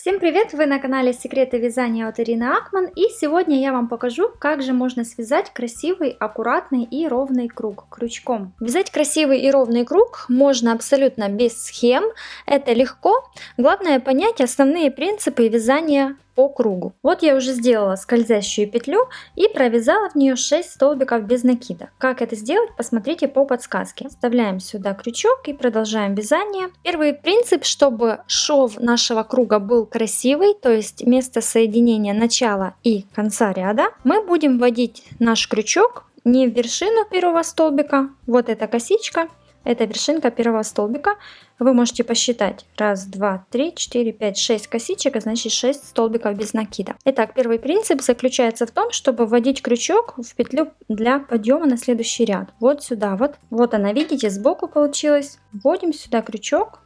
Всем привет! Вы на канале Секреты вязания от Ирины Акман, и сегодня я вам покажу, как же можно связать красивый, аккуратный и ровный круг крючком. Вязать красивый и ровный круг можно абсолютно без схем, это легко. Главное понять основные принципы вязания по кругу. Вот я уже сделала скользящую петлю и провязала в нее 6 столбиков без накида. Как это сделать, посмотрите по подсказке. Вставляем сюда крючок и продолжаем вязание. Первый принцип, чтобы шов нашего круга был красивый, то есть место соединения начала и конца ряда, мы будем вводить наш крючок не в вершину первого столбика, вот эта косичка. Это вершинка первого столбика. Вы можете посчитать 1, 2, 3, 4, 5, 6 косичек, а значит 6 столбиков без накида. Итак, первый принцип заключается в том, чтобы вводить крючок в петлю для подъема на следующий ряд. Вот сюда вот. Вот она, видите, сбоку получилось. Вводим сюда крючок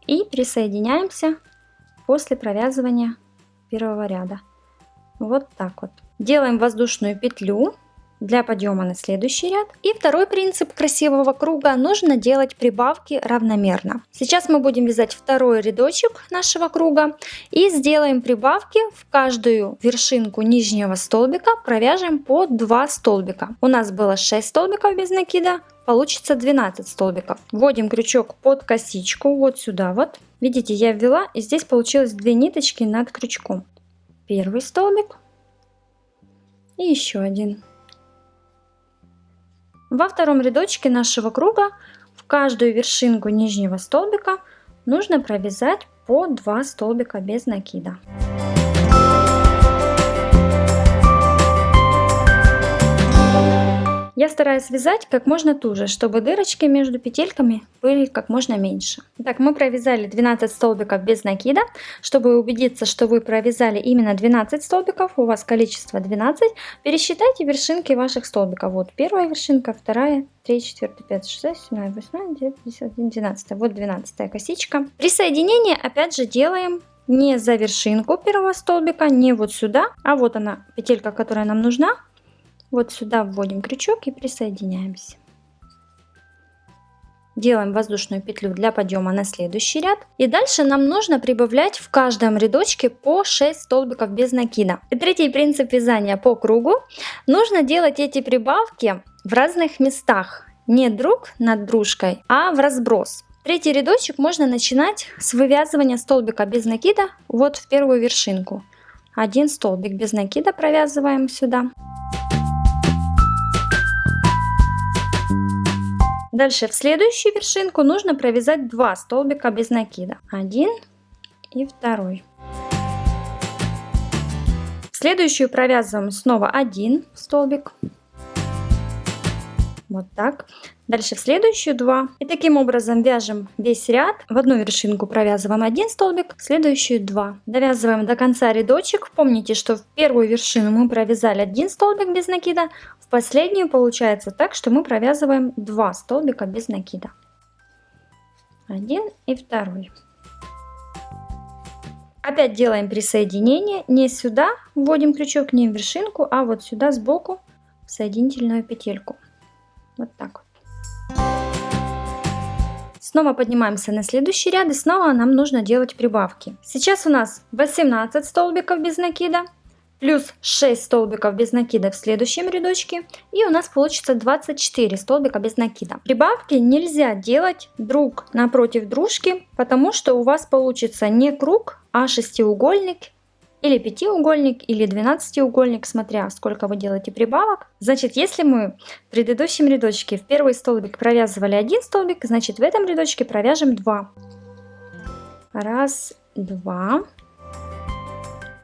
и присоединяемся после провязывания первого ряда. Вот так вот. Делаем воздушную петлю для подъема на следующий ряд. И второй принцип красивого круга: нужно делать прибавки равномерно. Сейчас мы будем вязать второй рядочек нашего круга и сделаем прибавки в каждую вершинку нижнего столбика, провяжем по 2 столбика. У нас было 6 столбиков без накида, получится 12 столбиков. Вводим крючок под косичку вот сюда вот. Видите, я ввела, и здесь получилось 2 ниточки над крючком. Первый столбик и еще один. Во втором рядочке нашего круга в каждую вершинку нижнего столбика нужно провязать по 2 столбика без накида. Я стараюсь вязать как можно туже, чтобы дырочки между петельками были как можно меньше. Итак, мы провязали 12 столбиков без накида. Чтобы убедиться, что вы провязали именно 12 столбиков, у вас количество 12, пересчитайте вершинки ваших столбиков. Вот первая вершинка, вторая, 3, 4, 5, 6, 7, 8, 9, 10, 11, 12. Вот 12 косичка. Присоединение опять же делаем не за вершинку первого столбика, не вот сюда, а вот она, петелька, которая нам нужна. Вот сюда вводим крючок и присоединяемся. Делаем воздушную петлю для подъема на следующий ряд. И дальше нам нужно прибавлять в каждом рядочке по 6 столбиков без накида. И третий принцип вязания по кругу: нужно делать эти прибавки в разных местах. Не друг над дружкой, а в разброс. Третий рядочек можно начинать с вывязывания столбика без накида вот в первую вершинку. Один столбик без накида провязываем сюда. Дальше в следующую вершинку нужно провязать 2 столбика без накида. Один и второй. В следующую провязываем снова 1 столбик. Вот так. Дальше в следующую 2. И таким образом вяжем весь ряд. В одну вершинку провязываем 1 столбик, в следующую 2. Довязываем до конца рядочек. Помните, что в первую вершину мы провязали 1 столбик без накида. В последнюю получается так, что мы провязываем 2 столбика без накида. 1 и 2. Опять делаем присоединение. Не сюда вводим крючок, не в вершинку, а вот сюда сбоку в соединительную петельку. Вот так вот. Снова поднимаемся на следующий ряд, и снова нам нужно делать прибавки. Сейчас у нас 18 столбиков без накида, плюс 6 столбиков без накида в следующем рядочке, и у нас получится 24 столбика без накида. Прибавки нельзя делать друг напротив дружки, потому что у вас получится не круг, а шестиугольник, или пятиугольник, или 12-угольник, смотря сколько вы делаете прибавок. Значит, если мы в предыдущем рядочке в первый столбик провязывали 1 столбик, значит в этом рядочке провяжем 2. 1, 2.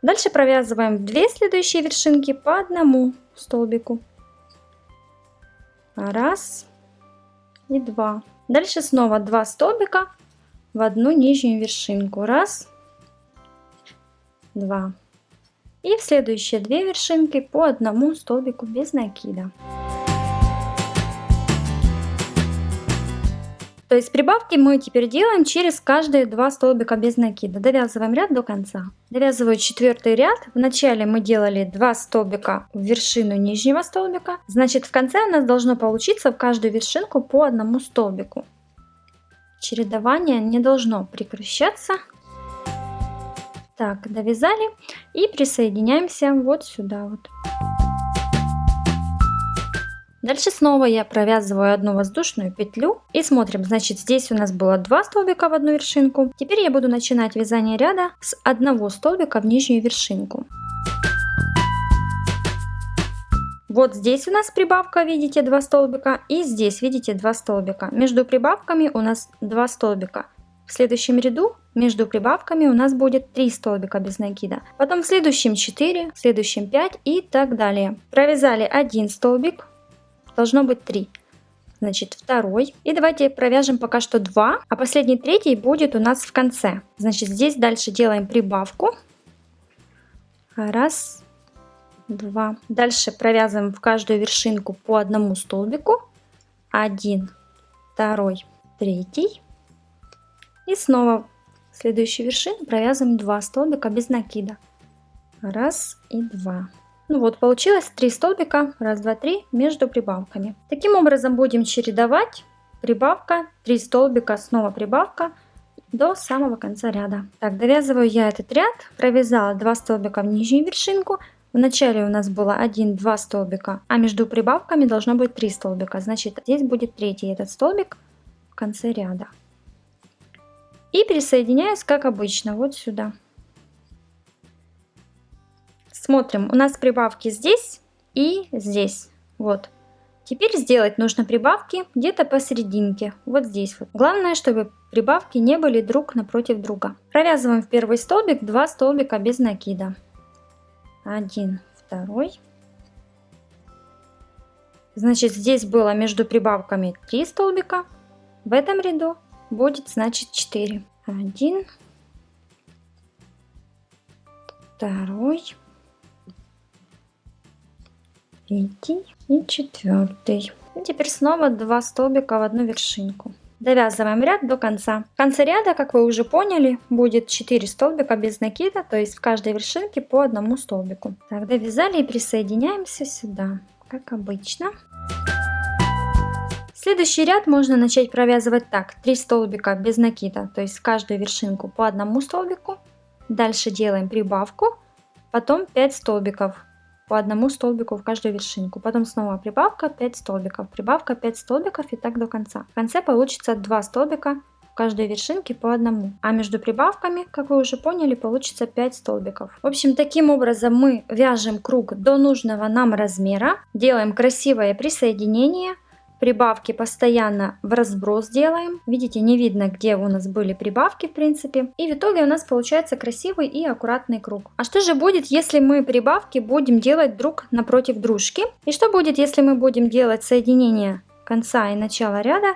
Дальше провязываем в 2 следующие вершинки по 1 столбику. 1 и 2. Дальше снова 2 столбика в одну нижнюю вершинку. 1, 2. И в следующие 2 вершинки по 1 столбику без накида. То есть прибавки мы теперь делаем через каждые 2 столбика без накида. Довязываем ряд до конца. Довязываю 4 ряд. Вначале мы делали 2 столбика в вершину нижнего столбика. Значит, в конце у нас должно получиться в каждую вершинку по 1 столбику. Чередование не должно прекращаться. Так, довязали и присоединяемся вот сюда вот. Дальше снова я провязываю одну воздушную петлю и смотрим, значит, здесь у нас было 2 столбика в одну вершинку. Теперь я буду начинать вязание ряда с одного столбика в нижнюю вершинку. Вот здесь у нас прибавка, видите, 2 столбика, и здесь, видите, 2 столбика. Между прибавками у нас 2 столбика. В следующем ряду между прибавками у нас будет 3 столбика без накида. Потом в следующем 4, в следующем 5 и так далее. Провязали 1 столбик, должно быть 3. Значит, второй. И давайте провяжем пока что 2, а последний третий будет у нас в конце. Значит, здесь дальше делаем прибавку. Раз, 2. Дальше провязываем в каждую вершинку по одному столбику. 1, 2, 3. И снова в следующую вершину провязываем 2 столбика без накида. Раз и 2. Ну вот, получилось 3 столбика, 1, 2, 3 между прибавками. Таким образом будем чередовать прибавка, 3 столбика, снова прибавка до самого конца ряда. Так, довязываю я этот ряд, провязала 2 столбика в нижнюю вершинку. В начале у нас было 1-2 столбика, а между прибавками должно быть 3 столбика. Значит, здесь будет третий этот столбик в конце ряда. И присоединяюсь, как обычно, вот сюда. Смотрим, у нас прибавки здесь и здесь. Вот. Теперь сделать нужно прибавки где-то посерединке, вот здесь вот. Главное, чтобы прибавки не были друг напротив друга. Провязываем в первый столбик 2 столбика без накида. 1, 2. Значит, здесь было между прибавками 3 столбика. В этом ряду будет, значит, 4. 1, 2, 3 и 4. И теперь снова 2 столбика в одну вершинку. Довязываем ряд до конца. В конце ряда, как вы уже поняли, будет 4 столбика без накида, то есть в каждой вершинке по одному столбику. Так, довязали и присоединяемся сюда, как обычно. Следующий ряд можно начать провязывать так: 3 столбика без накида, то есть в каждую вершинку по одному столбику. Дальше делаем прибавку, потом 5 столбиков по одному столбику в каждую вершинку, потом снова прибавка, 5 столбиков, прибавка, 5 столбиков и так до конца. В конце получится 2 столбика в каждой вершинке по одному, а между прибавками, как вы уже поняли, получится 5 столбиков. В общем, таким образом мы вяжем круг до нужного нам размера, делаем красивое присоединение. Прибавки постоянно в разброс делаем. Видите, не видно, где у нас были прибавки, в принципе. И в итоге у нас получается красивый и аккуратный круг. А что же будет, если мы прибавки будем делать друг напротив дружки? И что будет, если мы будем делать соединение конца и начала ряда,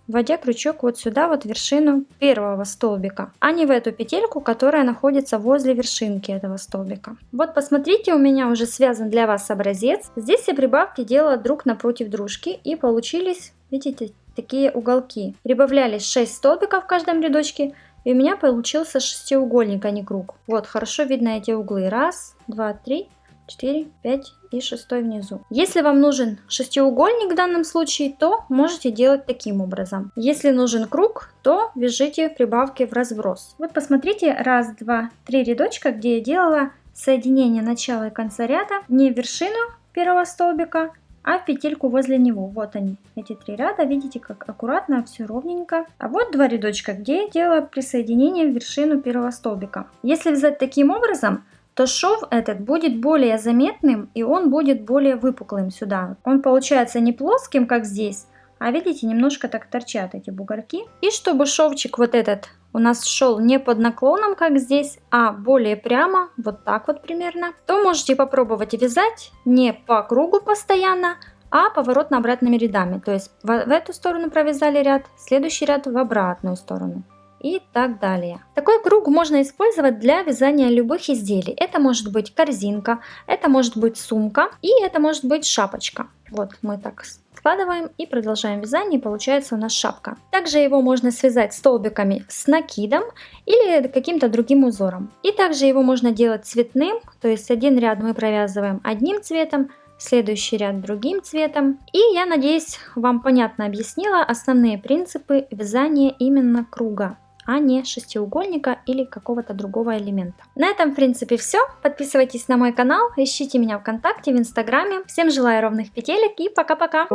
вводя крючок вот сюда, вот в вершину первого столбика, а не в эту петельку, которая находится возле вершинки этого столбика. Вот посмотрите, у меня уже связан для вас образец. Здесь я прибавки делала друг напротив дружки и получились, видите, такие уголки. Прибавлялись 6 столбиков в каждом рядочке, и у меня получился шестиугольник, а не круг. Вот, хорошо видно эти углы. 1, 2, 3, 4, 5 и 6 внизу. Если вам нужен шестиугольник в данном случае, то можете делать таким образом. Если нужен круг, то вяжите прибавки в разброс. Вот посмотрите, 1, 2, 3 рядочка, где я делала соединение начала и конца ряда не в вершину первого столбика, а в петельку возле него. Вот они, эти 3 ряда, видите, как аккуратно, все ровненько. А вот 2 рядочка, где я делала присоединение в вершину первого столбика. Если взять таким образом, то шов этот будет более заметным и он будет более выпуклым сюда. Он получается не плоским, как здесь, а видите, немножко так торчат эти бугорки. И чтобы шовчик вот этот у нас шел не под наклоном, как здесь, а более прямо, вот так вот примерно, то можете попробовать вязать не по кругу постоянно, а поворотно-обратными рядами. То есть в эту сторону провязали ряд, следующий ряд в обратную сторону. И так далее. Такой круг можно использовать для вязания любых изделий. Это может быть корзинка, это может быть сумка и это может быть шапочка. Вот мы так складываем и продолжаем вязание, и получается у нас шапка. Также его можно связать столбиками с накидом или каким-то другим узором. И также его можно делать цветным, то есть один ряд мы провязываем одним цветом, следующий ряд другим цветом. И я надеюсь, вам понятно объяснила основные принципы вязания именно круга. а не шестиугольника или какого-то другого элемента. На этом, в принципе, все. Подписывайтесь на мой канал, ищите меня ВКонтакте, в Инстаграме. Всем желаю ровных петелек и пока-пока!